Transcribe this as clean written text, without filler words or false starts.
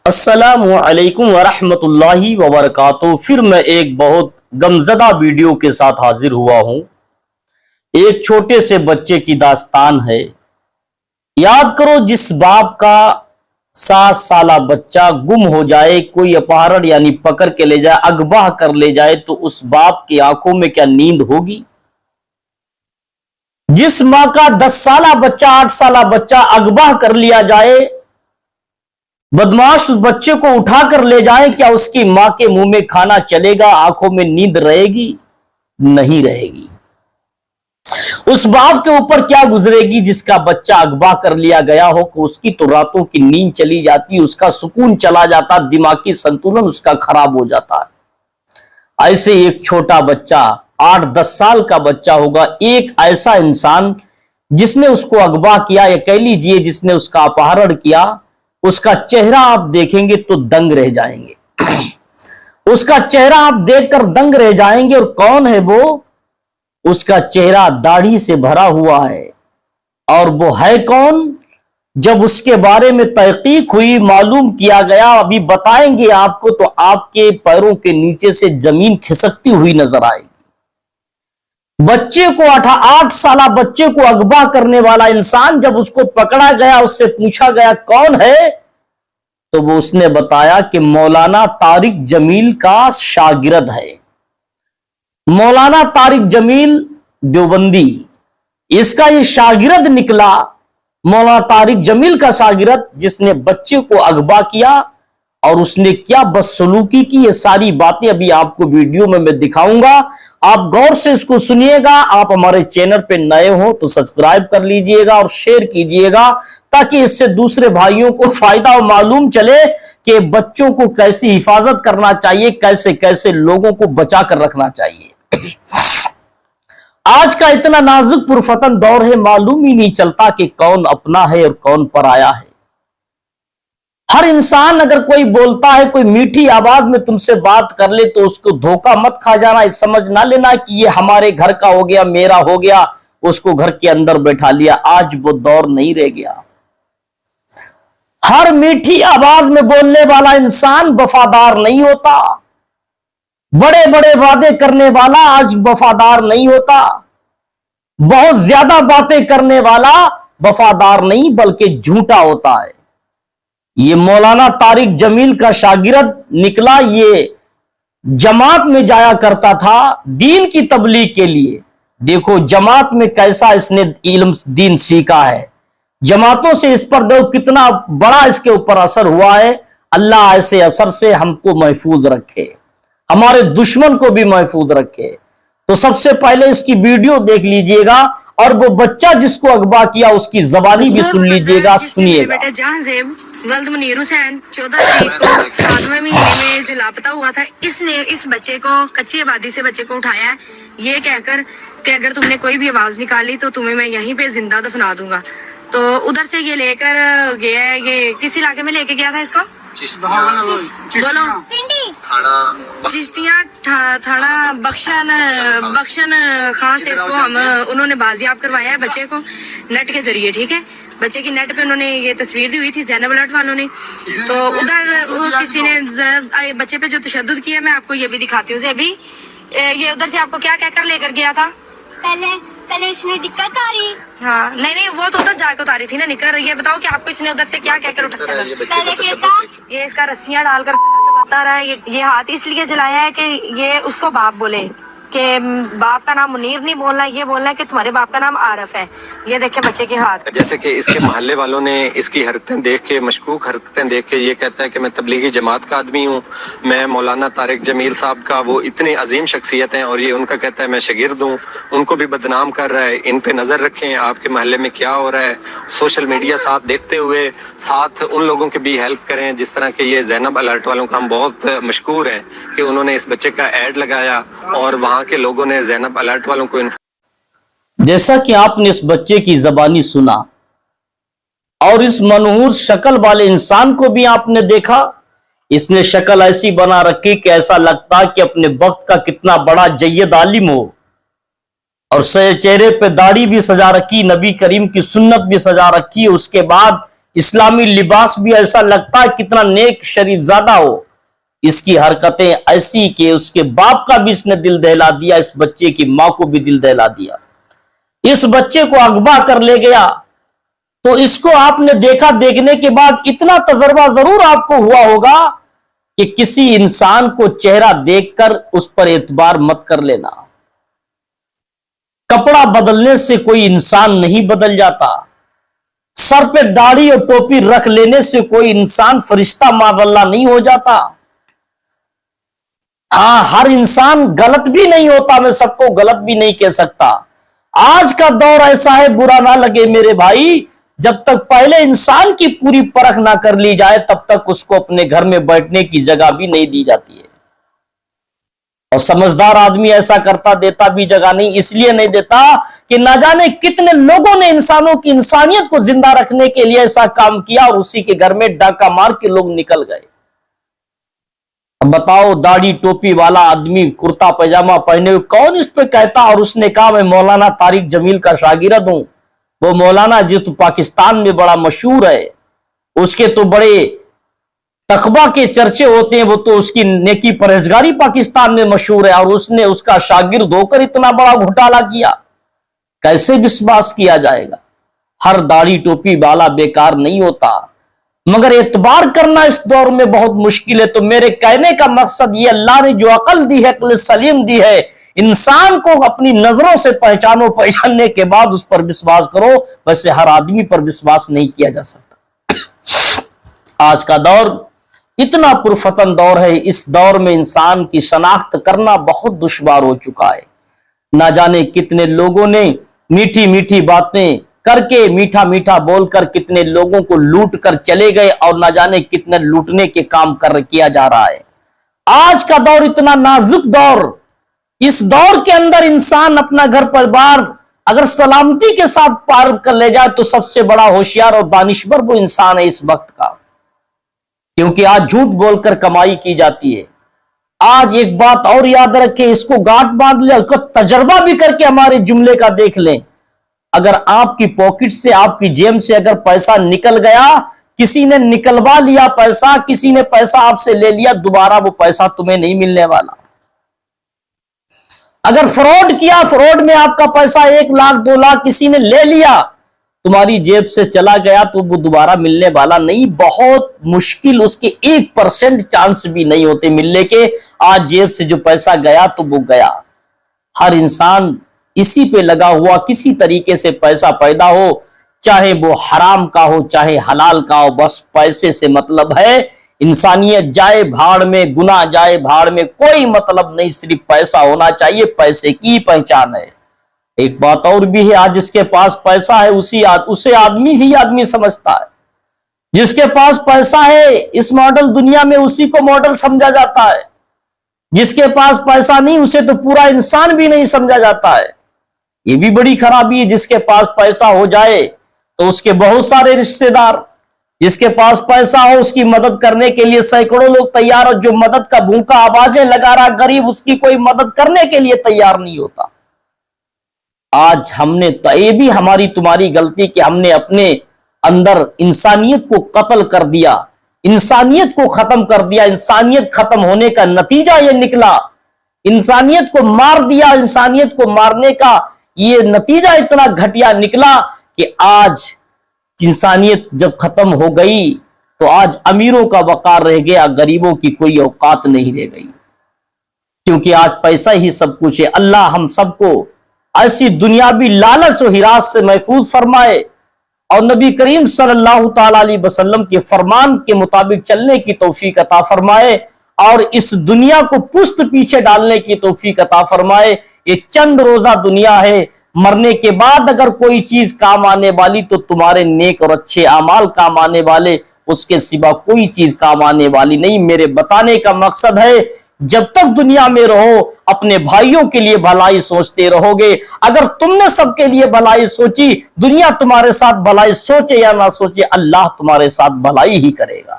السلام علیکم ورحمۃ اللہ وبرکاتہ۔ پھر میں ایک بہت غمزدہ ویڈیو کے ساتھ حاضر ہوا ہوں۔ ایک چھوٹے سے بچے کی داستان ہے۔ یاد کرو، جس باپ کا 7 سالہ بچہ گم ہو جائے، کوئی اپہرن یعنی پکڑ کے لے جائے، اغوا کر لے جائے، تو اس باپ کی آنکھوں میں کیا نیند ہوگی؟ جس ماں کا 10 سالہ بچہ 8 سالہ بچہ اغوا کر لیا جائے، بدماش اس بچے کو اٹھا کر لے جائیں، کیا اس کی ماں کے منہ میں کھانا چلے گا؟ آنکھوں میں نیند رہے گی؟ نہیں رہے گی۔ اس باپ کے اوپر کیا گزرے گی جس کا بچہ اغوا کر لیا گیا ہو، کہ اس کی تو راتوں کی نیند چلی جاتی، اس کا سکون چلا جاتا، دماغی سنتولن اس کا خراب ہو جاتا ہے۔ ایسے ایک چھوٹا بچہ 8-10 سال کا بچہ ہوگا، ایک ایسا انسان جس نے اس کو اغوا کیا، یا کہہ لیجئے جس نے اس کا اپہرن کیا، اس کا چہرہ آپ دیکھیں گے تو دنگ رہ جائیں گے۔ اس کا چہرہ آپ دیکھ کر دنگ رہ جائیں گے۔ اور کون ہے وہ؟ اس کا چہرہ داڑھی سے بھرا ہوا ہے۔ اور وہ ہے کون؟ جب اس کے بارے میں تحقیق ہوئی، معلوم کیا گیا، ابھی بتائیں گے آپ کو، تو آپ کے پیروں کے نیچے سے زمین کھسکتی ہوئی نظر آئے گی۔ بچے کو 8 سالہ بچے کو اغوا کرنے والا انسان جب اس کو پکڑا گیا، اس سے پوچھا گیا کون ہے، تو وہ اس نے بتایا کہ مولانا طارق جمیل کا شاگرد ہے۔ مولانا طارق جمیل دیوبندی، اس کا یہ شاگرد نکلا، مولانا طارق جمیل کا شاگرد، جس نے بچے کو اغوا کیا۔ اور اس نے کیا بدسلوکی کی، یہ ساری باتیں ابھی آپ کو ویڈیو میں دکھاؤں گا۔ آپ غور سے اس کو سنیے گا۔ آپ ہمارے چینل پہ نئے ہو تو سبسکرائب کر لیجئے گا اور شیئر کیجئے گا، تاکہ اس سے دوسرے بھائیوں کو فائدہ اور معلوم چلے کہ بچوں کو کیسی حفاظت کرنا چاہیے، کیسے کیسے لوگوں کو بچا کر رکھنا چاہیے۔ آج کا اتنا نازک پرفتن دور ہے، معلوم ہی نہیں چلتا کہ کون اپنا ہے اور کون پرایا ہے۔ ہر انسان اگر کوئی بولتا ہے، کوئی میٹھی آواز میں تم سے بات کر لے، تو اس کو دھوکہ مت کھا جانا، سمجھ نہ لینا کہ یہ ہمارے گھر کا ہو گیا، میرا ہو گیا، اس کو گھر کے اندر بیٹھا لیا۔ آج وہ دور نہیں رہ گیا۔ ہر میٹھی آواز میں بولنے والا انسان وفادار نہیں ہوتا۔ بڑے بڑے وعدے کرنے والا آج وفادار نہیں ہوتا۔ بہت زیادہ باتیں کرنے والا وفادار نہیں بلکہ جھوٹا ہوتا ہے۔ یہ مولانا طارق جمیل کا شاگرد نکلا، یہ جماعت میں جایا کرتا تھا دین کی تبلیغ کے لیے۔ دیکھو جماعت میں کیسا اس نے علم دین سیکھا ہے، جماعتوں سے اس پر دیکھو کتنا بڑا اس کے اوپر اثر ہوا ہے۔ اللہ ایسے اثر سے ہم کو محفوظ رکھے، ہمارے دشمن کو بھی محفوظ رکھے۔ تو سب سے پہلے اس کی ویڈیو دیکھ لیجئے گا، اور وہ بچہ جس کو اغوا کیا اس کی زبانی بھی سن لیجئے گا، سنیے گا۔ ولد منیر حسین 14 تاریخ کو 7ویں مہینے میں جو لاپتہ ہوا تھا، اس نے اس بچے کو کچی آبادی سے بچے کو اٹھایا ہے، یہ کہہ کر کہ اگر تم نے کوئی بھی آواز نکالی تو تمہیں میں یہیں پہ زندہ دفنا دوں گا۔ تو ادھر سے یہ لے کر گیا ہے، یہ کس علاقے میں لے کے گیا تھا اس کو؟ بولو، چشتیاں تھانا بخشن خان سے اس کو انہوں نے بازیاب کروایا ہے بچے کو نیٹ کے ذریعے، ٹھیک ہے۔ بچے کی نیٹ پہ انہوں نے یہ تصویر دی ہوئی تھی زینب الرٹ والوں نے، تو ادھر کسی نے بچے پہ جو تشدد کیا، میں آپ کو یہ بھی دکھاتی ہوں۔ ابھی یہ ادھر سے آپ کو کیا کہہ کر لے کر گیا تھا؟ پہلے اس نے نکر اتاری۔ ہاں نہیں وہ تو ادھر جا کے اتاری تھی نا نکر۔ یہ بتاؤ کہ آپ کو اس نے ادھر سے کیا کہہ کر اٹھایا تھا؟ پہلے کہتا یہ اس کا رسیاں ڈال کر بتا رہا ہے، یہ ہاتھ اس لیے جلایا ہے کہ یہ اس کو باپ بولے، کہ باپ کا نام منیر نہیں بولنا، یہ بولنا ہے کہ تمہارے باپ کا نام عارف ہے۔ یہ دیکھیں بچے کے ہاتھ۔ جیسے کہ اس کے محلے والوں نے اس کی حرکتیں دیکھ کے، مشکوک حرکتیں دیکھ کے، یہ کہتا ہے کہ میں تبلیغی جماعت کا آدمی ہوں، میں مولانا طارق جمیل صاحب کا، وہ اتنی عظیم شخصیت ہیں، اور یہ ان کا کہتا ہے میں شاگرد ہوں، ان کو بھی بدنام کر رہا ہے۔ ان پہ نظر رکھیں، آپ کے محلے میں کیا ہو رہا ہے، سوشل میڈیا ساتھ دیکھتے ہوئے ساتھ ان لوگوں کی بھی ہیلپ کریں، جس طرح کہ یہ زینب الرٹ والوں کا ہم بہت مشکور ہیں کہ انہوں نے اس بچے کا ایڈ لگایا، اور وہاں کے لوگوں نے زینب الرٹ والوں کو جیسا کہ آپ نے اس بچے کی زبانی سنا، اور اس منحوس شکل والے انسان کو بھی آپ نے دیکھا، اس نے شکل ایسی بنا رکھی کہ ایسا لگتا کہ اپنے وقت کا کتنا بڑا جید عالم ہو، اور چہرے پہ داڑھی بھی سجا رکھی، نبی کریم کی سنت بھی سجا رکھی۔ اس کے بعد اسلامی لباس بھی ایسا لگتا ہے کتنا نیک شریف زادہ ہو. اس کی حرکتیں ایسی کہ اس کے باپ کا بھی اس نے دل دہلا دیا, اس بچے کی ماں کو بھی دل دہلا دیا. اس بچے کو اغوا کر لے گیا تو اس کو آپ نے دیکھا, دیکھنے کے بعد اتنا تجربہ ضرور آپ کو ہوا ہوگا کہ کسی انسان کو چہرہ دیکھ کر اس پر اعتبار مت کر لینا. کپڑا بدلنے سے کوئی انسان نہیں بدل جاتا, سر پہ داڑھی اور ٹوپی رکھ لینے سے کوئی انسان فرشتہ معاذ اللہ نہیں ہو جاتا. ہاں, ہر انسان غلط بھی نہیں ہوتا, میں سب کو غلط بھی نہیں کہہ سکتا. آج کا دور ایسا ہے, برا نہ لگے میرے بھائی, جب تک پہلے انسان کی پوری پرکھ نہ کر لی جائے تب تک اس کو اپنے گھر میں بیٹھنے کی جگہ بھی نہیں دی جاتی ہے. اور سمجھدار آدمی ایسا کرتا دیتا بھی جگہ نہیں, اس لیے نہیں دیتا کہ نہ جانے کتنے لوگوں نے انسانوں کی انسانیت کو زندہ رکھنے کے لیے ایسا کام کیا اور اسی کے گھر میں ڈاکہ مار کے لوگ نکل گئے. اب بتاؤ, داڑھی ٹوپی والا آدمی کرتا پاجامہ پہنے ہوئے کون اس پہ کہتا؟ اور اس نے کہا میں مولانا طارق جمیل کا شاگرد ہوں. وہ مولانا جس تو پاکستان میں بڑا مشہور ہے, اس کے تو بڑے تقویٰ کے چرچے ہوتے ہیں, وہ تو اس کی نیکی پرہیزگاری پاکستان میں مشہور ہے, اور اس نے اس کا شاگرد ہو کر اتنا بڑا گھوٹالا کیا. کیسے وشواس کیا جائے گا؟ ہر داڑھی ٹوپی والا بیکار نہیں ہوتا, مگر اعتبار کرنا اس دور میں بہت مشکل ہے. تو میرے کہنے کا مقصد یہ, اللہ نے جو عقل دی ہے, عقل سلیم دی ہے, انسان کو اپنی نظروں سے پہچانو, پہچاننے کے بعد اس پر وشواس کرو. ویسے ہر آدمی پر وشواس نہیں کیا جا سکتا. آج کا دور اتنا پرفتن دور ہے, اس دور میں انسان کی شناخت کرنا بہت دشوار ہو چکا ہے. نہ جانے کتنے لوگوں نے میٹھی میٹھی باتیں کر کے, میٹھا میٹھا بول کر کتنے لوگوں کو لوٹ کر چلے گئے, اور نہ جانے کتنے لوٹنے کے کام کیا جا رہا ہے. آج کا دور اتنا نازک دور, اس دور کے اندر انسان اپنا گھر پریوار اگر سلامتی کے ساتھ پار کر لے جائے تو سب سے بڑا ہوشیار اور دانشور وہ انسان ہے اس وقت کا, کیونکہ آج جھوٹ بول کر کمائی کی جاتی ہے. آج ایک بات اور یاد رکھیں, اس کو گانٹ باندھ لیں, اس کو تجربہ بھی کر کے ہمارے جملے کا دیکھ لیں. اگر آپ کی پاکٹ سے, آپ کی جیب سے اگر پیسہ نکل گیا, کسی نے نکلوا لیا پیسہ, کسی نے پیسہ آپ سے لے لیا, دوبارہ وہ پیسہ تمہیں نہیں ملنے والا. اگر فراڈ کیا, فراڈ میں آپ کا پیسہ 1 لاکھ 2 لاکھ کسی نے لے لیا, تمہاری جیب سے چلا گیا تو وہ دوبارہ ملنے والا نہیں. بہت مشکل, اس کے 1% چانس بھی نہیں ہوتے ملنے کے. آج جیب سے جو پیسہ گیا تو وہ گیا. ہر انسان اسی پہ لگا ہوا, کسی طریقے سے پیسہ پیدا ہو, چاہے وہ حرام کا ہو چاہے حلال کا ہو, بس پیسے سے مطلب ہے. انسانیت جائے بھاڑ میں, گناہ جائے بھاڑ میں, کوئی مطلب نہیں, صرف پیسہ ہونا چاہیے, پیسے کی پہچان ہے. ایک بات اور بھی ہے, آج جس کے پاس پیسہ ہے اسے آدمی ہی آدمی سمجھتا ہے. جس کے پاس پیسہ ہے اس ماڈل دنیا میں اسی کو ماڈل سمجھا جاتا ہے. جس کے پاس پیسہ نہیں اسے تو پورا انسان بھی نہیں سمجھا جاتا ہے. یہ بھی بڑی خرابی ہے. جس کے پاس پیسہ ہو جائے تو اس کے بہت سارے رشتے دار, جس کے پاس پیسہ ہو اس کی مدد کرنے کے لیے سینکڑوں لوگ تیار, اور جو مدد کا بھوکا آوازیں لگا رہا غریب, اس کی کوئی مدد کرنے کے لیے تیار نہیں ہوتا. آج ہم نے, یہ بھی ہماری تمہاری غلطی کہ ہم نے اپنے اندر انسانیت کو قتل کر دیا, انسانیت کو ختم کر دیا. انسانیت ختم ہونے کا نتیجہ یہ نکلا, انسانیت کو مار دیا. انسانیت کو مارنے کا یہ نتیجہ اتنا گھٹیا نکلا کہ آج انسانیت جب ختم ہو گئی تو آج امیروں کا وقار رہ گیا, غریبوں کی کوئی اوقات نہیں رہ گئی, کیونکہ آج پیسہ ہی سب کچھ ہے. اللہ ہم سب کو ایسی دنیاوی لالچ و ہراس سے محفوظ فرمائے, اور نبی کریم صلی اللہ تعالی علیہ وسلم کے فرمان کے مطابق چلنے کی توفیق عطا فرمائے, اور اس دنیا کو پشت پیچھے ڈالنے کی توفیق عطا فرمائے. یہ چند روزہ دنیا ہے, مرنے کے بعد اگر کوئی چیز کام آنے والی تو تمہارے نیک اور اچھے اعمال کام آنے والے, اس کے سوا کوئی چیز کام آنے والی نہیں. میرے بتانے کا مقصد ہے جب تک دنیا میں رہو اپنے بھائیوں کے لیے بھلائی سوچتے رہو گے. اگر تم نے سب کے لیے بھلائی سوچی, دنیا تمہارے ساتھ بھلائی سوچے یا نہ سوچے, اللہ تمہارے ساتھ بھلائی ہی کرے گا.